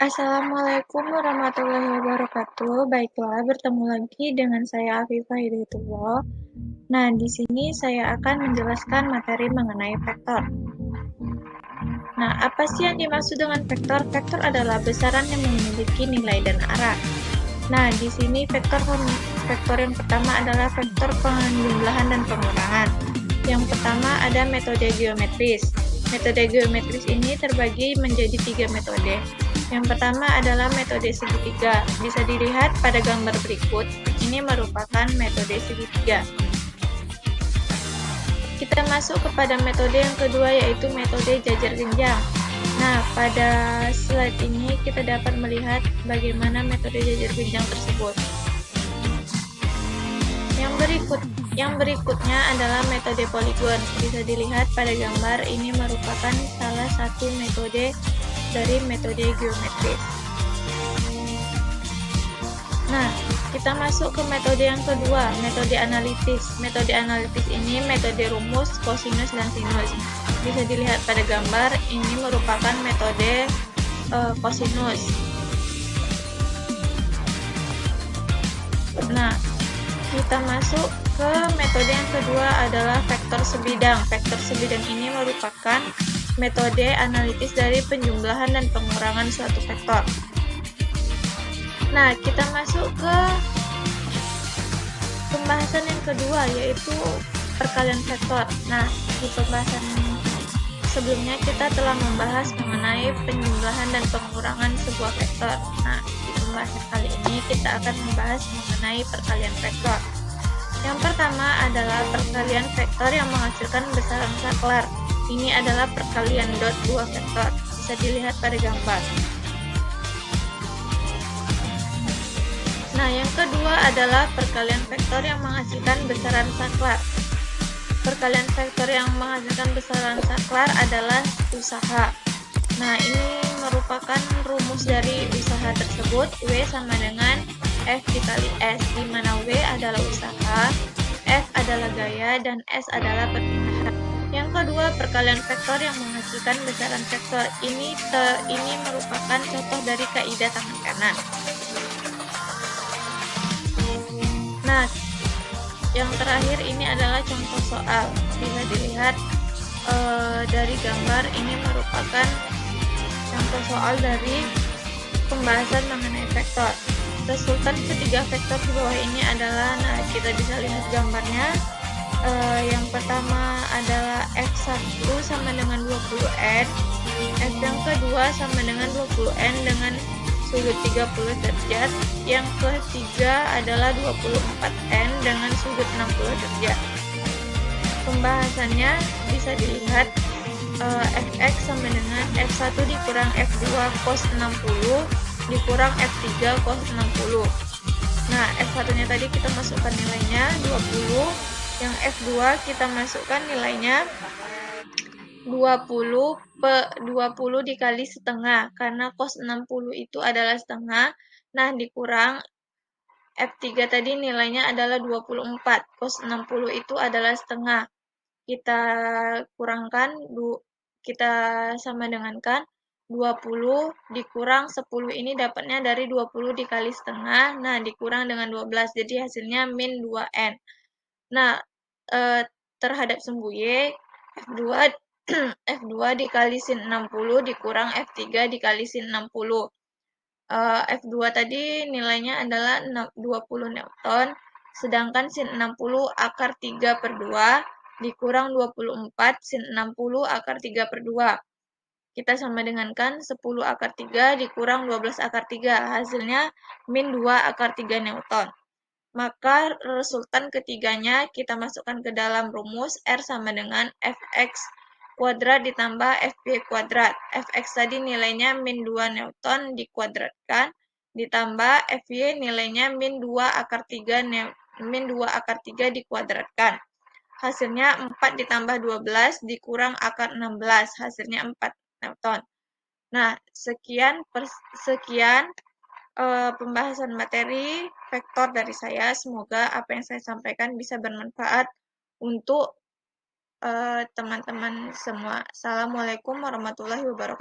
Assalamualaikum warahmatullahi wabarakatuh. Baiklah, bertemu lagi dengan saya Afifah Hidayatullah. Nah, di sini saya akan menjelaskan materi mengenai vektor. Nah, apa sih yang dimaksud dengan vektor? Vektor adalah besaran yang memiliki nilai dan arah. Nah, di sini vektor yang pertama adalah vektor penjumlahan dan pengurangan. Yang pertama ada metode geometris. Metode geometris ini terbagi menjadi 3 metode. Yang pertama adalah metode segitiga. Bisa dilihat pada gambar berikut. Ini merupakan metode segitiga. Kita masuk kepada metode yang kedua, yaitu metode jajar genjang. Nah, pada slide ini kita dapat melihat bagaimana metode jajar genjang tersebut. Yang berikutnya adalah metode poligon. Bisa dilihat pada gambar, ini merupakan salah satu metode dari metode geometris. Nah, kita masuk ke metode yang kedua, metode analitis. Metode analitis ini metode rumus, kosinus, dan sinus. Bisa dilihat pada gambar, ini merupakan metode kosinus. Nah, kita masuk ke metode yang kedua adalah vektor sebidang. Vektor sebidang ini merupakan metode analitis dari penjumlahan dan pengurangan suatu vektor. Nah, kita masuk ke pembahasan yang kedua, yaitu perkalian vektor. Nah, di pembahasan sebelumnya kita telah membahas mengenai penjumlahan dan pengurangan sebuah vektor. Nah, di pembahasan kali ini kita akan membahas mengenai perkalian vektor. Yang pertama adalah perkalian vektor yang menghasilkan besaran saklar. Ini adalah perkalian dot dua vektor. Bisa dilihat pada gambar. Nah, yang kedua adalah perkalian vektor yang menghasilkan besaran saklar. Perkalian vektor yang menghasilkan besaran saklar adalah usaha. Nah, ini merupakan rumus dari usaha tersebut. W sama dengan F dikali S, di mana W adalah usaha, F adalah gaya, dan S adalah perpindahan. Yang kedua, perkalian vektor yang menghasilkan besaran vektor. Ini merupakan contoh dari kaidah tangan kanan. Nah, yang terakhir ini adalah contoh soal. Bisa dilihat dari gambar, ini merupakan contoh soal dari pembahasan mengenai vektor. Resultan ketiga vektor di bawah ini adalah, nah kita bisa lihat gambarnya. Yang pertama adalah F1 sama dengan 20N, F yang kedua sama dengan 20N dengan sudut 30 derajat, yang ketiga adalah 24N dengan sudut 60 derajat. Pembahasannya bisa dilihat Fx sama dengan F1 dikurang F2 cos 60 dikurang F3 cos 60. Nah, F1 nya tadi kita masukkan nilainya 20, yang F2 kita masukkan nilainya 20 dikali setengah, karena cos 60 itu adalah setengah. Nah, dikurang F3 tadi nilainya adalah 24, cos 60 itu adalah setengah. Kita kurangkan, kita sama dengankan 20 dikurang 10 ini dapatnya dari 20 dikali setengah. Nah, dikurang dengan 12, jadi hasilnya min 2N. Nah, terhadap sumbu Y, F2 dikali sin 60 dikurang F3 dikali sin 60. F2 tadi nilainya adalah 20 Newton, sedangkan sin 60 akar 3 per 2 dikurang 24 sin 60 akar 3 per 2. Kita sama dengankan 10 akar 3 dikurang 12 akar 3, hasilnya min 2 akar 3 Newton. Maka resultan ketiganya kita masukkan ke dalam rumus, R sama dengan Fx kuadrat ditambah Fy kuadrat. Fx tadi nilainya min 2 Newton dikuadratkan, ditambah Fy nilainya min 2 akar 3 dikuadratkan. Hasilnya 4 ditambah 12 dikurang akar 16, hasilnya 4 Newton. Nah, sekian pembahasan materi vektor dari saya. Semoga apa yang saya sampaikan bisa bermanfaat untuk teman-teman semua. Assalamualaikum warahmatullahi wabarakatuh.